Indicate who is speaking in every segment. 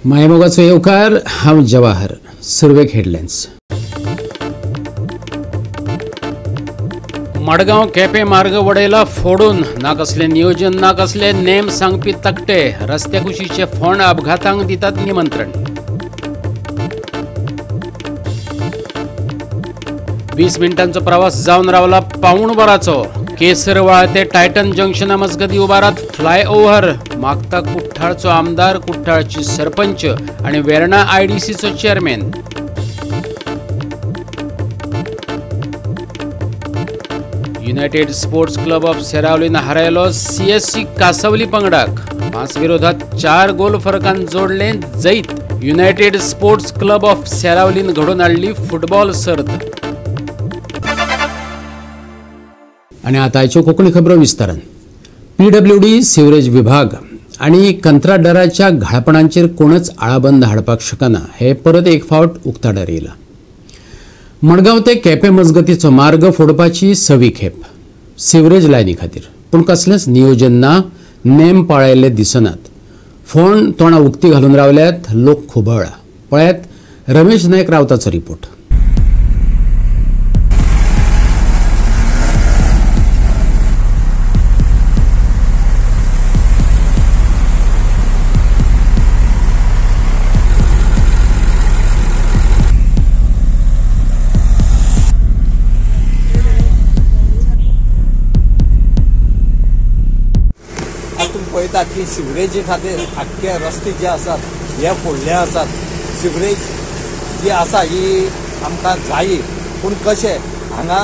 Speaker 1: मायमोगाचो येवकार हांव जवाहर. सुरवेक हेडलायन्स. मडगांव केपें मार्ग वडयला फोडून. ना कसले नियोजन ना कसले नेम सांगपी तकटे. रस्त्या कुशीचे फोंड अपघातांक दितात निमंत्रण. 20 मिनिटांचो प्रवास जावन रावला पावण वराचो. केसरवाळ ते टायटन जंक्शना मजगती उबारात फ्लायओव्हर. मागता कुठ्ठाळचो आमदार, कुठ्ठाळची सरपंच आणि वेर्णा आयडीसीचो chairman. United Sports Club of सेरावलीन हारयलो सीएससी कासवली पंगडाक. 5 विरोधात 4 गोल फरकान जोडले जैत. युनायटेड स्पोर्ट्स क्लब ऑफ सेरावलीन घडोवन हाडली फुटबॉल सर्त. आणि आतांच्यो कोंकणी खबरो विस्तारान. पीडब्ल्यूडी सिवरेज विभाग आणि कंत्राटदाराच्या घाळपणांचेर कोणच आळाबंद हाडपाक शकना हे परत एक फावट उक्ताडार येयला. मडगांव ते केपें मजगतीचो मार्ग फोडपाची 6वी खेप सिवरेज लायनी खातीर. पूण कसलेंच नियोजन ना, नेम पाळयल्ले दिसनात. फोंड तोंडां उक्ती घालून रावल्यात. लोक खुबळ्ळा. पळयात रमेश नायक रावताचो रिपोर्ट.
Speaker 2: पळयतात की सिवरेजी खातीर आख्खे रस्ते जे आसात हे फोडले आसात. सिवरेज जी आसा ही आमकां जायी, पूण कशें हांगा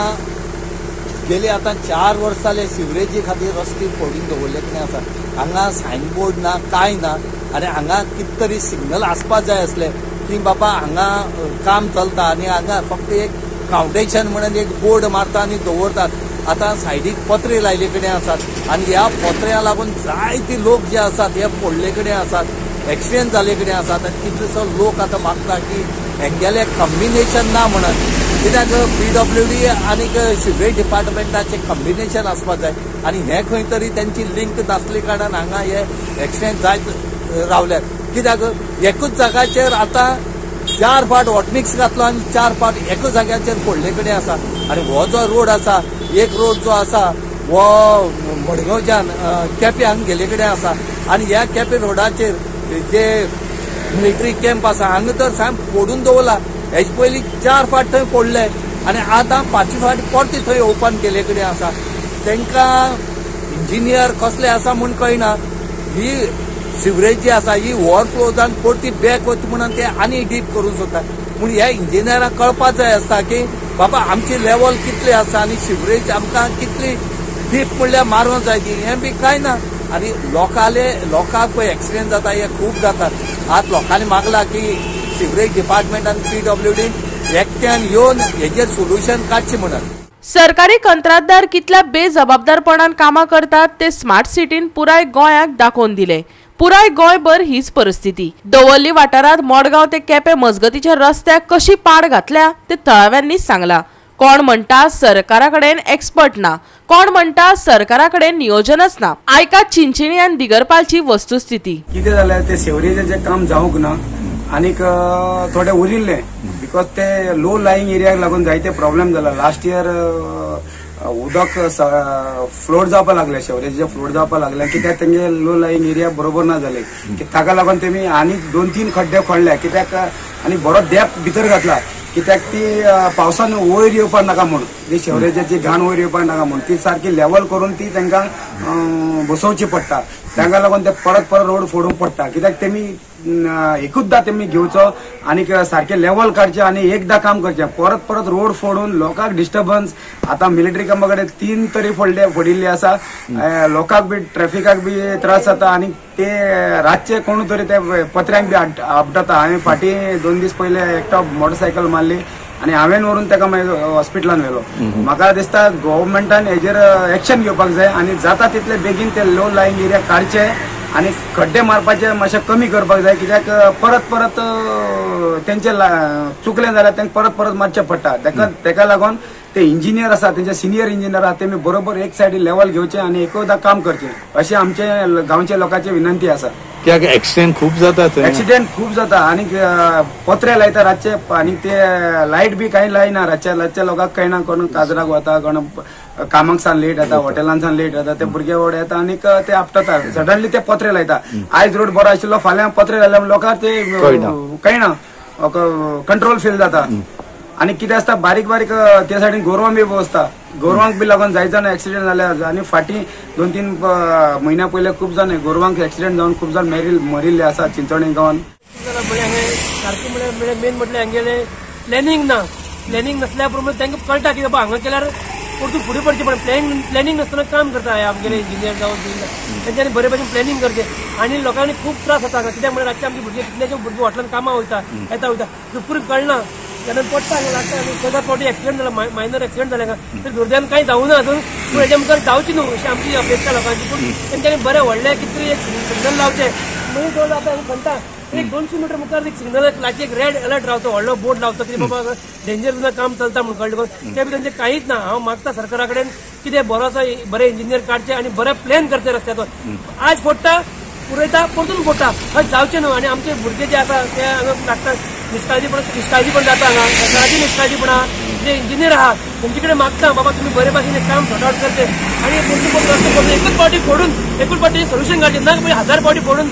Speaker 2: गेली आतां 4 वर्सां जाले सिवरेजी खातीर रस्ते फोडून दवरले कितें आसा. हांगा सायनबोर्ड ना, कांय ना. आनी हांगा कितें तरी सिग्नल आसपाक जाय आसले की बाबा हांगा काम चलता. आनी हांगा फक्त एक कावंटेशन म्हणून एक बोर्ड मारता आनी दवरतात. आतां सायडीक पत्रे लायले कडेन आसात आनी ह्या पत्र्या लागून जायते लोक जे आसात हे फोडले कडेन आसात, एक्सिडेंट जाले कडेन आसात. आनी कितलेसो लोक आतां मागता की हेंगेले कॉम्बिनेशन ना म्हणून. कित्याक पीडब्ल्यूडी आनी सिवरेज डिपार्टमेंटाचें कॉम्बिनेशन आसपाक जाय आनी हे खंय तरी तेंची लिंक नासले कारणान हांगा हे एक्सिडेंट जायत रावल्यात. कित्याक एकूच जाग्याचेर आतां 4 फावट हॉटमिक्स घातलो आनी 4 फावट एकूच जाग्याचेर फोडले कडेन आसा. आनी हो जो रोड आसा, एक रोड जो आसा वो मडगांवच्यान केपें हांगा गेले कडेन आसा. आनी ह्या केपें रोडाचेर जे मिलिटरी कॅम्प आसा हांगा तर साम फोडून दवरला. हेजे पयलीं 4 फावट थंय फोडले आनी आतां 5वी फावट परती थंय ओपन केले कडेन आसा. तांकां इंजिनियर कसले आसा म्हूण कळना. ही सिवरेज जी आसा ही ओवरफ्लो जावन परती बॅक वता म्हणून ते आनी डीप करूंक सोदतात. पूण ह्या इंजिनियरांक कळपाक जाय आसता की बाबा आमची लेवल कितली आसा आनी सिवरेज आमकां कितली डीप म्हणल्यार मारूंक जाय ती, हें बी कांय ना. आनी लोकांक पळय एक्सिडेंट जाता हे खूब जातात. आज लोकांनी मागला की सिवरेज डिपार्टमेंट आनी पीडब्ल्यूडी एकट्यान येवन हेजेर सोल्युशन काडचें म्हणून.
Speaker 3: सरकारी कंत्राटदार कितल्या बेजबाबदारपणान कामां करतात ते स्मार्ट सिटीन पुराय गोंयाक दाखोवन दिले. पुराय गोंयभर हीच परिस्थिती. दवर्ली वाठारांत मडगांव ते केपें मजगतीच्या रस्त्याक कशी पाड घातल्या ते थळाव्यांनीच सांगला. कोण म्हणटा सरकारा कडेन एक्सपर्ट ना, कोण म्हणटा सरकारा कडेन नियोजनच ना. आयकात चिंचिणी आनी दिगरपालची वस्तुस्थिती.
Speaker 4: कितें जालें ते सिवरेजाचें काम जावंक ना आनीक थोडे उरिल्ले बिकॉज ते लो लायिंग एरियाक लागून जायते प्रॉब्लेम जाला. लास्ट इयर उदक फ्लोट जावपाक लागले, सिवरेजाचे फ्लोट जावपाक लागले कित्याक तेंगे लो लायिंग एरिया बरोबर ना जाले. ताका लागून तेमी आनी 2-3 खड्डे खोडले कित्याक आनी बरो डेप्थ भितर घातला कित्याक ती पावसान वयर येवपाक नाका म्हणून, जी सिवरेजाची घाण वयर येवपाक नाका म्हणून ती सारकी लेवल करून ती तांकां बसोवची पडटा. ताका लागून ते परत रोड फोडूंक पडटा कित्याक तेमी एकूचदा तेमी घेवचो आनी सारखे लेवल काडचे आनी एकदा काम करचें. परत रोड फोडून लोकांक डिस्टर्बन्स. आतां मिलिटरी कामा कडेन 3 तरी फोडिल्ले आसा. लोकांक बी ट्रॅफिकाक बी त्रास जाता आनी ते रातचे कोण तरी ते पत्र्यांक बी आपटाता. हांवें फाटीं 2 दीस पयले एकटो मोटरसायकल मारली आनी हांवें व्हरून ताका मागीर हॉस्पिटलान व्हेलो. म्हाका दिसता गव्हर्मेंटान हेजेर एक्शन घेवपाक जाय आनी जाता तितले बेगीन ते लो लायिंग एरिया काडचे आनी खड्डे मारपाचे मातशें कमी करपाक जाय कित्याक परत तेंचे चुकलें जाल्यार तांकां परत मारचें पडटा. ताका लागून ते इंजिनियर आसा तेंचे सिनियर इंजिनियर आसा तेमी बरोबर एक सायडी लेवल घेवचे आनी एकदा काम करचें अशें आमचे गांवच्या लोकांची विनंती आसा.
Speaker 2: कित्याक एक्सिडेंट खूप जाता थंय
Speaker 4: ऍक्सिडेंट खूप जाता आणि पत्रे लायता रातचे आणि ते लाईट बी काही लायना रातच्या लोकांक कळना कोण काजराक वता कोण कामाक सान लेट येता हॉटेलांसान लेट येता ते भुरगे व्हड येता आणि ते आपटता सडनली ते पत्रे लायता आयज रोड बरो आशिल्लो फाल्यां पत्रे लायल्यार लोकांक ते कळना कंट्रोल फेल जाता आणि कितें आसता बारीक बारीक त्या सायडीन गोरवां बी बसता गोरवांक बी लागून जायत जाण एक्सिडेंट जाले आणि फाटी 2-3 महिन्या पयले खूप जाण गोरवांक एक्सिडेंट जावन खूप जाण मरिल्ले आसा चिंचोणी गांवांत
Speaker 5: सारकें म्हळ्यार मेन म्हटल्यार हांगेले प्लॅनिंग नसल्या प्रमाणे तांकां कळटा की बाबा हांगा केल्यार परतून फुडें पडचें पण प्लॅनिंग नासतना काम करता आमगेले इंजिनियर जावन तेंच्यांनी बरे भशेन प्लॅनिंग करचें आणि लोकांनी खूप त्रास जाता कित्याक म्हळ्यार रातचे आमचे भुरगे कितलेशे भुरगे हॉटेलांत कामां वयता दुपारी कळना तेन्ना पडटा हांगा लागता आनी खंय फावटी एक्सिडेंट जाला मायनर एक्सिडेंट जाले तर दुर्दैवान कांय जावं ना अजून पूण हेच्या मुखार जावची न्हू अशी आमची अपेक्षा लोकांची पूण तेंच्यांनी बरें व्हडलें कितें तरी एक सिग्नल लावचें मागीर तो आतां म्हणटा एक 200 मीटर मुखार एक सिग्नल लायची एक रेड अलर्ट रावता व्हडलो बोर्ड लावता की बाबा डेंजर सुद्दां काम चलता म्हणून कळटा ते बी तेंचे कांयच ना हांव मागता सरकारा कडेन कितें बरोसो बरे इंजिनियर काडचे आनी बरे प्लॅन करचे रस्त्याचो आज फोडटा पुरयता परतून फोडटा अशें जावचें न्हू आनी आमचे भुरगे जे आसा ते हांगा लागता निश्काळजीपण जाता हांगा सरकाराची निश्काळजीपणा जे इंजिनियर आहात तेंचे कडेन मागता बाबा तुमी बरे भाशेन काम सॉर्ट आउट करचे आनी परतून रस्ते फोडून एकूच पावटी फोडून एकूच पावटी सोल्युशन काडचें ना 1000 पावटी फोडून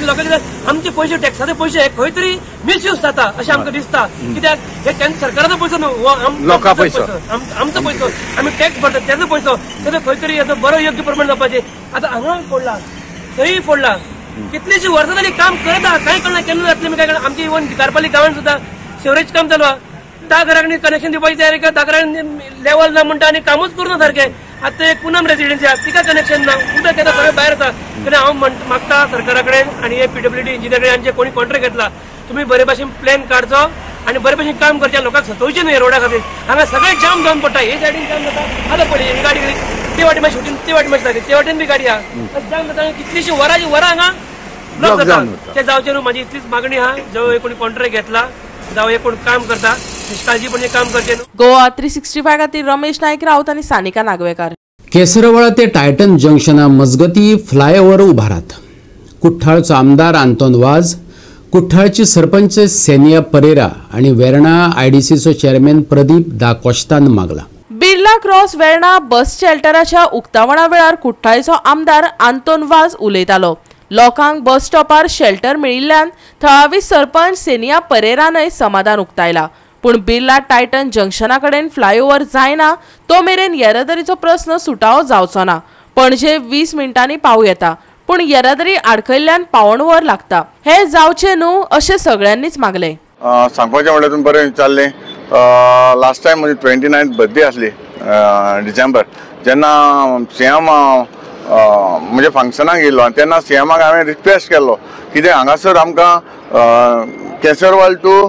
Speaker 5: लोकांचे आमचे पयशे टॅक्साचे पयशे खंय तरी मिसयूज जाता अशें आमकां दिसता कित्याक हे सरकाराचो पयसो न्हू लोकां पयसो आमचो पयसो आमी टॅक्स भरता तेजो पयसो तेजो खंय तरी हेजो बरो योग्य प्रमाण जावपाचें आतां हांगा फोडला थंय फोडला कितलीशी वर्सां जाली काम करता कांय कळना केन्ना जातलें काय कळना आमची इवन कारपाली गांवांत सुद्दां सिवरेज काम चालू आहा 10 घरांनी कनेक्शन दिवपाची तयारी 10 घरांनी लेवल ना म्हणटा आनी कामूच करूना सारकें आतां एक पुनम रेसिडेन्सी आहा तिका कनेक्शन ना उदक येता सगळें भायर येता कित्याक हांव मागता सरकारा कडेन आनी हे PWD इंजिनियर कडेन जे कोणी कॉन्ट्रॅक्ट घेतला तुमी बरे भाशेन प्लॅन काडचो आनी बरे भाशेन काम करचें लोकांक सतोवचें न्हू हे रोडा खातीर हांगा सगळें जाम जावन पडटा हे सायडीन जाम जाता आतां पळय ही गाडी ते वाटी मातशी शूटिंग ते वाटी मातशी जाता ते वाटेन बी गाडी आहा जाम जाता कितलीशी वरांची वरां हांगा ब्लॉक जाता ते जावचें न्हू म्हाजी इतलीच मागणी आहा जो कोणी कॉन्ट्रॅक्ट घेतला जावं हे कोण काम करता निश्काळजीपणे काम करचें न्हू
Speaker 3: गोवा 365 खातीर रमेश नायक रावत आनी सानिका नागवेकार.
Speaker 1: केसरवाळा ते टायटन जंक्शना मजगती फ्लायओव्हर उभारात. कुठ्ठाळचो आमदार आंतोन वाज, कुठ्ठाळचे सरपंच सेनिया परेरा आणि वेर्णा IDCचो चेअरमॅन प्रदीप दा कोस्तान मागला.
Speaker 3: बिर्ला क्रॉस वेर्णा बस शेल्टराच्या उक्तावणा वेळार कुठ्ठाळचो आमदार आंतोन वाज उलयतालो. लोकांक बस स्टॉपार शेल्टर मेळिल्ल्यान थळावी सरपंच सेनिया परेरानय समाधान उक्तायला. पूण बिर्ला टायटन जंक्शना कडेन फ्लायओव्हर जायना तो मेरेन येरादारीचो प्रस्न सुटावो जावचो ना. पणजे 20 मिनटांनी पावू येता पूण येरादारी आडखळिल्ल्यान पावण वर लागता. हे जावचें न्हू अशें सगळ्यांनीच मागले.
Speaker 6: सांगपाचें म्हणल्यार तुमी बरें विचारलें. लास्ट टायम म्हजी 29th बर्थडे आसली डिसेंबर जेन्ना सीएम म्हणजे फंक्शनाक येयल्लो आनी तेन्ना सीएमाक हांवें रिक्वेस्ट केल्लो कित्याक हांगासर आमकां केसरवाल टू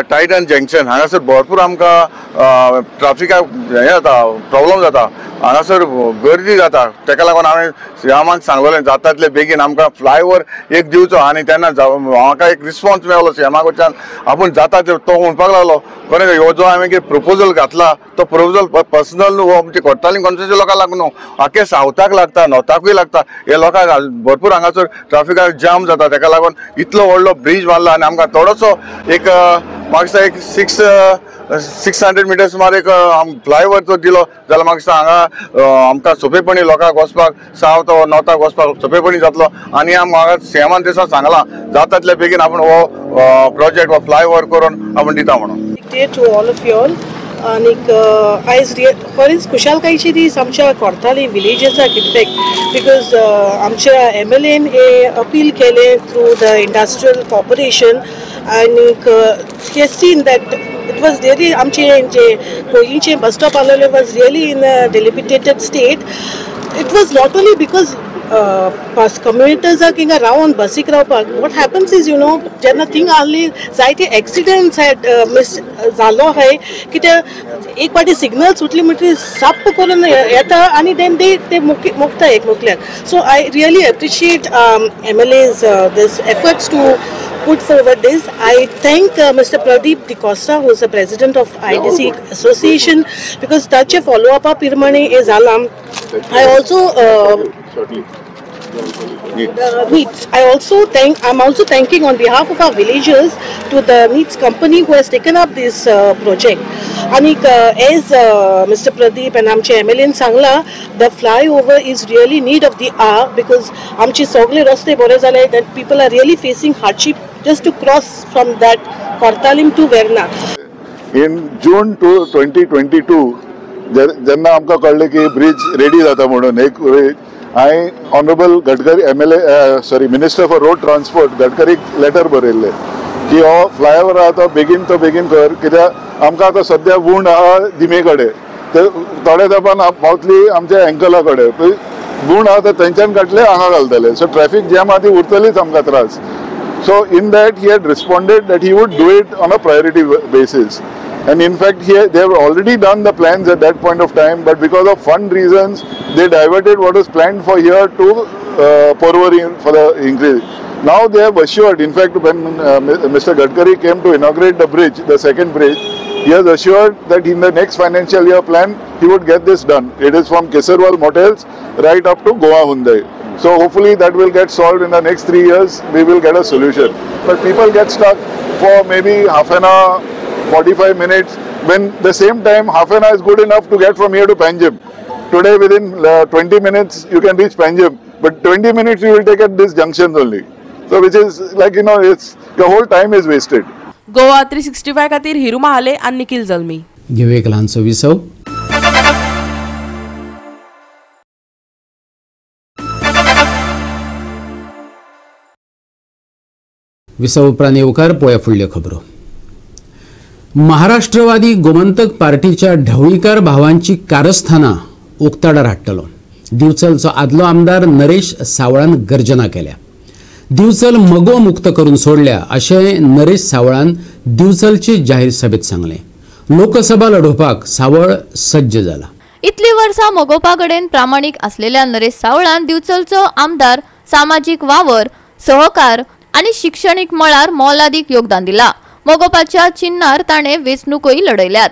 Speaker 6: टायटन जंक्शन हांगासर भरपूर आमकां ट्राफिकाक हें जाता प्रॉब्लम जाता हांगासर गर्दी जाता तेका लागून हांवें सीएमाक सांगलें जाता तितले बेगीन आमकां फ्लायओव्हर एक दिवचो आनी तेन्ना म्हाका एक रिस्पॉन्स मेळ्ळो सीएमा कडच्यान आपूण जाता तो म्हणपाक लागलो कोणे ह्यो जो हांवें कितें प्रपोजल घातला तो प्रपोजल पर्सनल न्हू हो आमचे कोट्टालीं कॉन्स्टिट्युन्सी लोकांक लागून न्हू आख्या सावथाक लागता नॉर्थाकूय लागता हे लोकांक भरपूर हांगासर ट्राफिकाक जाम जाता तेका लागून इतलो व्हडलो ब्रिज बांदला आनी आमकां थोडोसो एक म्हाका दिसता एक 600 मिटर सुमार एक फ्लायओव्हर तो दिलो जाल्यार म्हाका दिसता हांगा आमकां सोंपेपणी लोकांक वचपाक सावथ वा नॉर्थाक वचपाक सोंपेपणी जातलो आनी म्हाका सीएमान दिसा सांगलां जाता तितले बेगीन आपूण हो प्रोजेक्ट हो फ्लायओव्हर करून आपूण दिता म्हणून.
Speaker 7: To all of you all आनीक आयज खरेंच खुशालकायेची दीस आमच्या कोर्ताली विलेजाक इफेक्ट बिकॉज आमच्या MLAन हे अपील केले थ्रू द इंडस्ट्रियल कॉर्पोरेशन आनीक हे seen that it was really आमचे जे पयलींचे बस स्टॉप आसलेले was really in a delimitated state. It was not only because कम्युनिटर्साक हिंगा रावन बसीक रावपाक वॉट हॅपन्स इज जेन्ना थिंग आहली जायते एक्सिडेंट्स हॅड मिस जालो हाय कित्याक एक पाटी सिग्नल सुटली म्हणटरी साप्प करून येता आनी देन ते मुकता एकमेकल्याक. So I really appreciate MLA's this efforts to put forward this. I thank Mr. Pradeep DaCosta, who is the president of IDC Association, because ताचे follow up प्रमाणे हे जाला. I also NEETs. I'm also thanking on behalf of our villagers to the NEETs company who has taken up this project. And as Mr. Pradeep and आमचे MLA सांगला, the flyover is really need of the hour because आमचे सगळे रस्ते बरे झाले that people are really facing hardship just to cross from that Kortalim to Verna.
Speaker 8: In June 2022 जेन्ना आमकां कळ्ळें की ब्रिज रेडी जाता म्हणून एक हांवें honourable Gadkari minister for road transport गडकरीक लेटर बरयल्लें की हो फ्लायओवर आहा तो बेगीन कर कित्याक आमकां आतां सद्या वूंड आहा दिमे कडेन ते थोड्या तेंपान पावतली आमच्या एंकला कडेन वूंड आहा ते तेंच्यान काडले हांगा घालतले सो ट्रॅफिक जॅम आहा ती उरतलीच आमकां त्रास. So in that he had responded that he would do it on a priority basis, and in fact they have already done the plans at that point of time, but because of fund reasons they diverted what was planned for here to Porvorim for the increase. Now they have assured, in fact when Mr. Gadkari came to inaugurate the bridge, the second bridge, he has assured that in the next financial year plan he would get this done. It is from Kesarwal Motels right up to Goa Hyundai. So hopefully that will get solved in the next 3 years. We will get a solution. But people get stuck for maybe half an hour, 45 minutes. When the same time half an hour is good enough to get from here to Panjim. Today within 20 minutes you can reach Panjim. But 20 minutes you will take at this junction only. So which is like it's the whole time is wasted.
Speaker 3: Goa 365 खातीर हिरू महाले आणि निखिल जल्मी.
Speaker 1: घेऊ एक ल्हानसो विसव. विसव उपरांत येवकार पळया फुडल्यो खबरो. महाराष्ट्रवादी गोमंतक पार्टीच्या ढवळीकार भावांची कारस्थाना उक्ताडार हाडटलो. दिवचलचो आदलो आमदार नरेश सावळान गर्जना केल्या. दिवचल मगो मुक्त करून सोडल्या अशें नरेश सावळान दिवचलचे जाहीर सभेत सांगलें. लोकसभा लढोवपाक सावळ सज्ज जाला.
Speaker 9: इतली वर्सां मोगोपा कडेन प्रामाणीक आसलेल्या नरेश सावळान दिवचलचो आमदार सामाजीक वावर सहकार आणि शिक्षणीक मळार मोलादीक योगदान दिला. मोगोपाच्या चिन्हार ताणे वेंचणूकय लढयल्यात,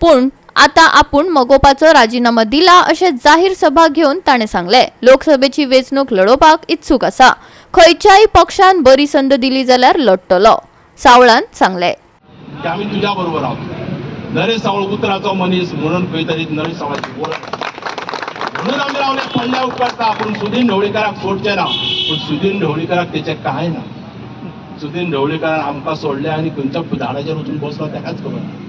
Speaker 9: पूण आता आपूण मोगोपाचो राजीनामा दिला अशें जाहीर सभा घेवन ताणे सांगले. लोकसभेची वेंचणूक लढोवपाक इत्सूक आसा. खंयच्याय पक्षान बरी संद दिली जाल्यार लढटलो, सावळान सांगले.
Speaker 10: आमी तुज्या बरोबर आहोत. नरेश सावळ उतराचो मनीस म्हणून खंय तरी नरेश सावळाची वळख म्हणून आमी रावले पडल्या उपकारता. आपूण सुदीन ढवळीकाराक सोडचे ना, पूण सुदीन ढवळीकाराक तेचे काय ना. सुदीन ढवळीकारान आमकां सोडले आनी खंयच्या झाडाचेर वचून बसलो तेकाच खबर ना.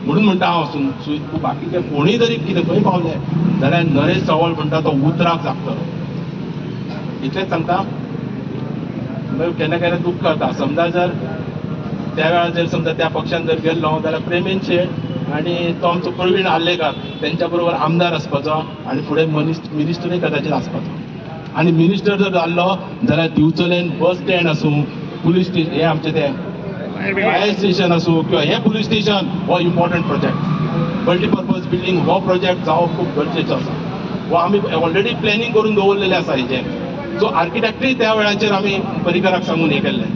Speaker 10: म्हणून म्हणटा हांव बाकीचे कोणीय जरी कितें खंय पावले जाल्यार नरेश सावळ म्हणटा तो उतराक जागतलो. इतलेंच सांगता. केन्ना केन्ना दुख्ख जाता. समजा जर त्या वेळार जर समजा त्या पक्षान जर गेल्लो जाल्यार प्रेमीन शेट आनी तो आमचो प्रवीण आल्लेकार तेंच्या बरोबर आमदार आसपाचो आनी फुडें मिनिस्टरूय कदाचित आसपाचो. आनी मिनिस्टर जर जाल्लो जाल्यार दिवचलेन बस स्टँड आसूं, पुलीस स्टेशन, हे आमचें तें फायर स्टेशन आसूं किंवा हे पुलीस स्टेशन हो इम्पॉर्टंट प्रोजेक्ट. मल्टीपर्पज बिल्डींग हो प्रोजेक्ट जावप खूब गरजेचो आसा. हो आमी ऑलरेडी प्लॅनिंग करून दवरलेलें आसा हेजें. सो आर्किटेक्टूय त्या वेळाचेर आमी परिकराक सांगून हें केल्लें.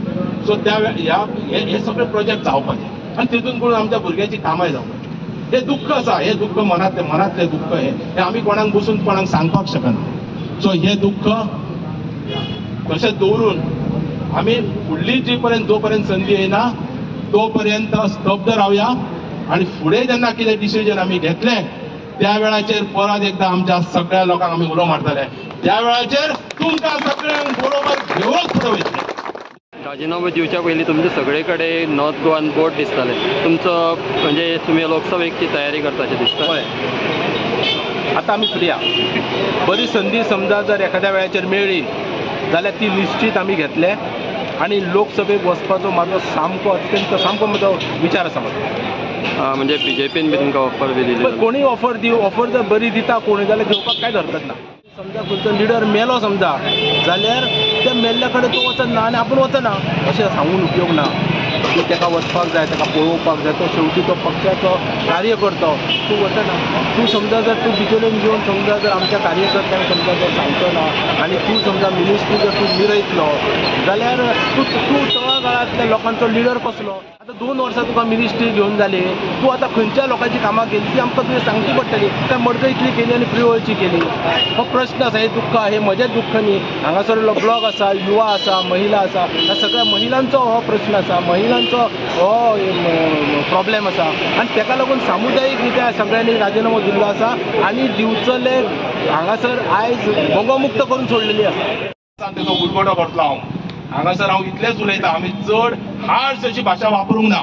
Speaker 10: सो त्या हे सगळे प्रोजेक्ट जावपाचे आनी तितून करून आमच्या भुरग्यांची कामाय जावपाची. हे दुख्ख आसा. हे दुख्ख मनांतलें दुख्ख हे आमी कोणाक बसून कोणाक सांगपाक शकना. सो हे दुख्ख तशेंच दवरून आमी फुडली जो पर्यंत संदी येना तो पर्यंत स्तब्ध रावया आनी फुडें जेन्ना कितें डिसिजन आमी घेतलें त्या वेळाचेर परत एकदां आमच्या सगळ्या लोकांक आमी उलो मारतले. त्या वेळाचेर तुमकां सगळ्यांक बरोबर घेवन फुडें वयतले.
Speaker 11: राजीनामा दिवच्या पयलीं तुमचे सगळे कडेन नॉर्थ गोवान बोर्ड दिसताले. तुमचो म्हणजे तुमी लोकसभेची तयारी करताशें दिसता.
Speaker 10: आतां आमी फ्री आहा. बरी संदी समजा जर एखाद्या वेळाचेर मेळ्ळी जाल्यार ती निश्चित आमी घेतले आनी लोकसभेक वचपाचो म्हाजो सामको म्हजो विचार आसा.
Speaker 11: म्हणजे बीजेपीन बी तुमकां ऑफर बी दिली.
Speaker 10: कोणीय ऑफर जर बरी दिता कोणी जाल्यार घेवपाक कांय हरकत ना. समजा खंयचो लिडर मेलो समजा जाल्यार त्या मेल्ल्या कडेन तो वचना ना आनी आपूण वचना अशें सांगून उपयोग ना. तूं ताका वचपाक जाय, ताका पळोवपाक जाय. तो शेवटी तो पक्षाचो कार्यकर्तो. तूं वचना. तूं समजा जर तूं बिचोलेन घेवन समजा जर आमच्या कार्यकर्त्यांक समजा जर सांगतो ना आनी तूं समजा मिनिस्ट्री जर तूं मिरयतलो जाल्यार तूं तळागाळांतल्या लोकांचो लिडर कसलो.
Speaker 12: 2 वर्सां तुका मिनिस्ट्री घेवन जाली, तूं आतां खंयच्या लोकांची कामां केली ती आमकां तुवें सांगची पडटली. काय मडकय इतली केली आनी प्रिवळची केली? हो प्रश्न आसा. हे दुख्ख, हे म्हजें दुख्ख न्ही. हांगासरलो ब्लॉक आसा, युवा आसा, महिला आसा, ह्या सगळ्या महिलांचो हो प्रश्न आसा, महिलांचो हो प्रॉब्लेम आसा. आनी ताका लागून सामुदायीक रित्या सगळ्यांनी राजिनामो दिल्लो आसा आनी दिवचले हांगासर आयज भोगोमुक्त करून सोडलेली आसा.
Speaker 10: तेजो उलगडो करतलो हांव. हांगासर हांव इतलेंच उलयतां, आमी चड हार्श अशी भाशा वापरूंक ना,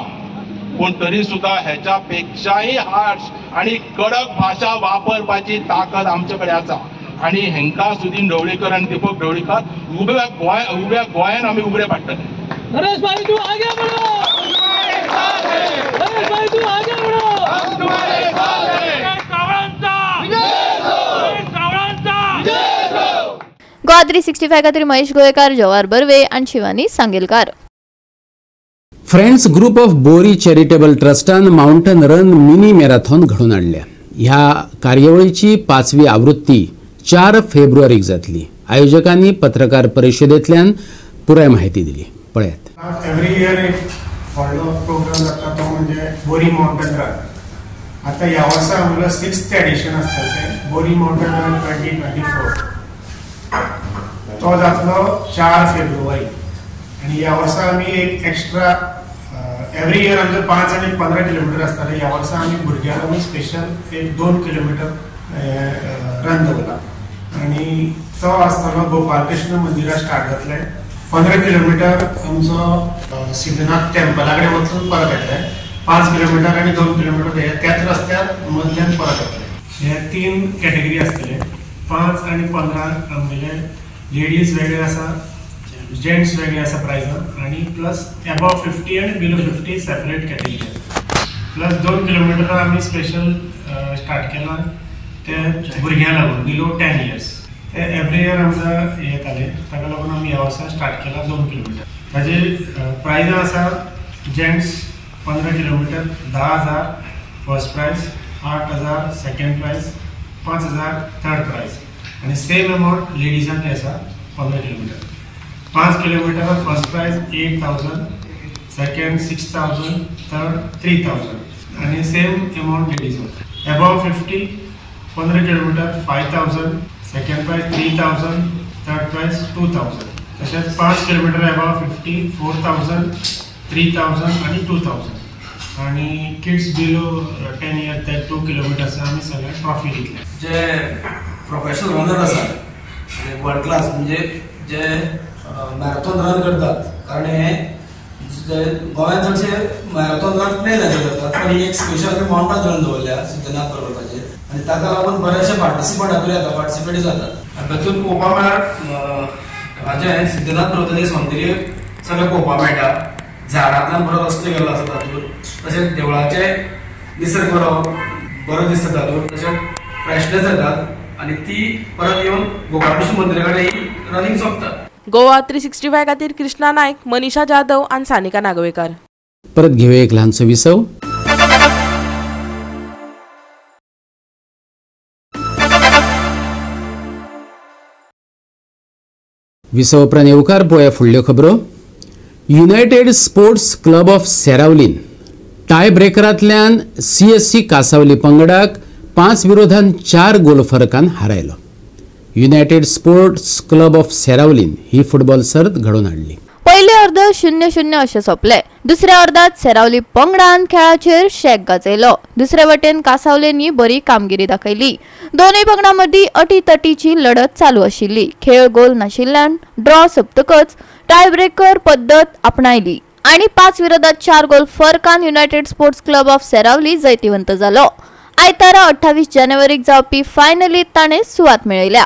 Speaker 10: पूण तरी सुद्दां हेच्या पेक्षाही हार्श आनी कडक भाशा वापरपाची ताकद आमचे कडेन आसा. आनी हेंकां सुदीन ढवळीकर आनी दीपक ढवळीकर उब्या गोंयान आमी उगडे पाडटले.
Speaker 5: नरेश भाई तू आगे बढ़ो, नरेश भाई तू आगे बढ़ो.
Speaker 9: गोवा 365 खातीर महेश गोयेकार, जवाहर बर्वे आनी Shivani Sangelkar.
Speaker 1: Friends group of Bori charitable ट्रस्टान माउंटन रन मिनी मॅरेथॉन घडोवन हाडल्या. ह्या कार्यावळीची 5वी आवृत्ती 4 फेब्रुवारीक जातली. आयोजकांनी पत्रकार परिशदेंतल्यान पुराय माहिती दिली. पळयात.
Speaker 13: एव्हरी इयर एक व्हडलो प्रोग्राम जाता तो म्हणजे बोरी माउंटन रन. आता ह्या वर्सा आमचो 6th एडिशन आसतलें बोरी माउंटन रन 2024. तो जातलो 4 फेब्रुवारी. आणि ह्या वर्सा आमी एक एक्स्ट्रा एव्हरी इयर आमचे 5 आणि 15 किलोमीटर आसताले. ह्या वर्सा आमी भुरग्यांक आमी स्पेशल एक 2 किलोमीटर रन दवरला. आणि तो आसतलो गोपालकृष्ण मंदिरा स्टार्ट जातले. 15 किलोमीटर आमचो सिद्धनाथ टेम्पला कडेन वचून परत येतले. 5 किलोमीटर आणि 2 किलोमीटर त्याच रस्त्यार मदल्यान परत येतले. हे 3 कॅटेगरी आसतले. 5 आणि 15 आमगेले लेडीज वेगळे आसा, जेंट्स वेगळे आसा प्रायजान, आणि प्लस अबव 50 आणि below 50 separate category. Plus 2 kilometre आमी स्पेशल स्टार्ट केला ते भुरग्यांक लागून बिलो 10 years. ते एव्हरी इयर आमकां येताले, ताका लागून आमी ह्या वर्सा स्टार्ट केला 2 किलोमीटर. ताजे प्रायजां आसा gents 15 kilometre 10,000 first prize, 8,000 second prize, 5,000 third prize, आणि सेम अमाउंट लेडीजांक आसा 15 kilometre. 5 kilometre first prize 8,000, second 6,000, third 3,000, आणि सेम अमाउंट लेडीजांक. Above 50 15 kilometre 5,000, second prize 3,000, third prize 2,000. तशेंच 5 किलोमीटर अबव 50 4,000, 3,000 आणि 2,000. आणि किड्स बिलो 10 years ते 2 किलोमीटर्स आमी सगळे ट्रॉफी दितले.
Speaker 14: जे प्रोफेशनल रनर आसात वर्ल्ड क्लास म्हणजे जे मॅरेथॉन रन करतात, कारण हे गोंयांत चडशे मॅरेथॉन रन प्ले जाल्ले जातात, पण ही एक स्पेशल माउंटन रन दवरल्या सिद्धनाथ पर्वताचेर, आणि ताका लागून बरेचशे पार्टिसिपेट जातात. तातूंत पळोवपाक मेळ्ळार हाजे सिद्धनाथ पर्वताचेर सौंदर्य सगळें पळोवपाक मेळटा. झाडांतल्यान बरो रस्तो गेल्लो आसा तातूंत. तशेंच देवळाचे निसर्ग बरो दिसता तातूंत. तशेंच फ्रेशनेस जातात आणि ती परत येवन गोपालकृष्ण मंदिरा कडेन ही रनिंग सोंपता.
Speaker 3: गोवा 365 खातीर कृष्णा नायक, मनीषा जाधव आनी सानिका नागवेकर.
Speaker 1: परत घेऊया एक ल्हानसो विसव. विसव उपरांत येवकार पळोवया फुडल्यो खबरो. युनायटेड स्पोर्ट्स क्लब ऑफ सेरावलीन टाय ब्रेकरांतल्यान CSC कासावली पंगडाक 5-4 गोल फरकान हारयलो. युनायटेड स्पोर्ट्स क्लब ऑफ सेरावलीन ही फुटबॉल सर्त घडोवन हाडली.
Speaker 9: पयले अर्द 0-0 अशें सोंपले. दुसऱ्या अर्धात सेरावली पंगडान खेळाचेर शेक गाजयलो. दुसरे वटेन कासावलेंनी बरी कामगिरी दाखयली. दोनूय पंगडां मदीं अटीतटीची लढत चालू आशिल्ली. खेळ गोल नाशिल्ल्यान ड्रॉ सोंपतकच टाय ब्रेकर पद्दत आपणायली आणि 5-4 गोल फरकान United Sports Club of Seraulim जैतिवंत जालो. आयतारा 28 जानेवारीक जावपी फायनलीत ताणें सुवात मेळयल्या.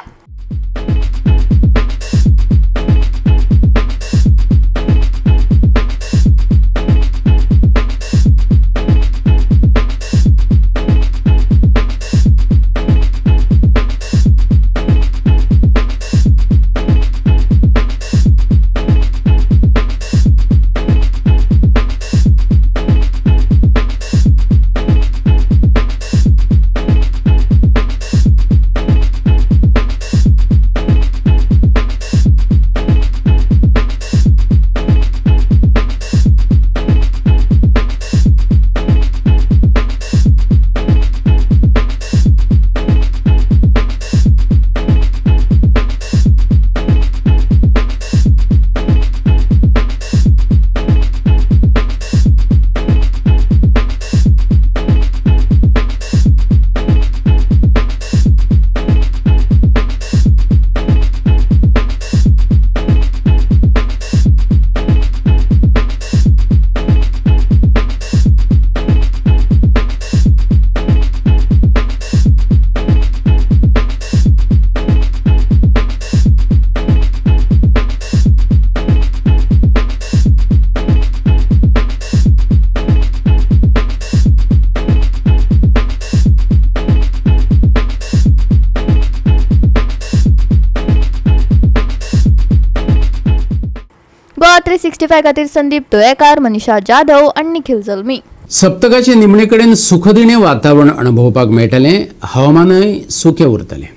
Speaker 9: 365 खातीर संदीप तोयेकार, मनीषा जाधव आनी निखिल जल्मी.
Speaker 1: सप्तकाचे निमणे कडेन सुखदिणें वातावरण अणभवपाक मेळटलें. हवामानय सुखें उरतलें.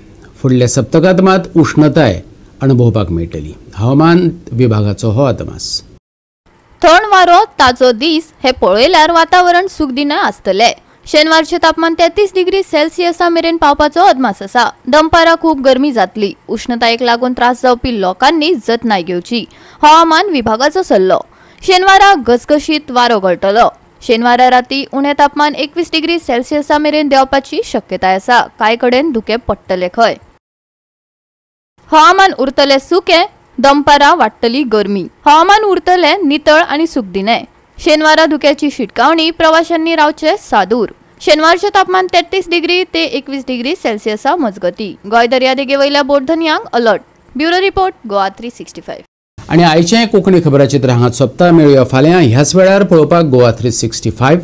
Speaker 1: फुडल्या सप्तकांत मात उश्णताय अणभवपाक मेळटली. हवामान विभागाचो हो अदमास.
Speaker 9: थंड वारो ताजो दीस हे पळयल्यार वातावरण सुखदिणें आसतलें. शेनवारचे तापमान 33 डिग्री सेल्सियसा मेरेन पावपाचो अदमास आसा. दनपारां खूब गरमी जातली. उश्णतायेक लागून त्रास जावपी लोकांनी जतनाय घेवची, हवामान विभागाचो सल्लो. शेनवारा घसघशीत वारो गळटलो. शेनवारा राती उणें तापमान 21 डिग्री सेल्सियसा मेरेन देंवपाची शक्यताय आसा. कांय कडेन धुकें पडटले खंय. हवामान उरतलें सुकें. दनपारां वाडटली गरमी. हवामान उरतलें नितळ आनी सुखदिणें. शेनवारा धुक्याची शिटकावणी प्रवाशांनी रावचे सादूर. शेनवारचे तापमान 33 डिग्री ते 21 डिग्री सेल्सियसा मजगती. गोंय दर्यादेगे वयल्या बोटधन्यांक अलर्ट. Bureau report, Goa 365.
Speaker 1: आणि आयचें कोंकणी खबराचित्र हांगा सोंपता. मेळुया फाल्यां ह्याच वेळार पळोवपाक गोवा 365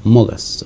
Speaker 1: मोग आसचो.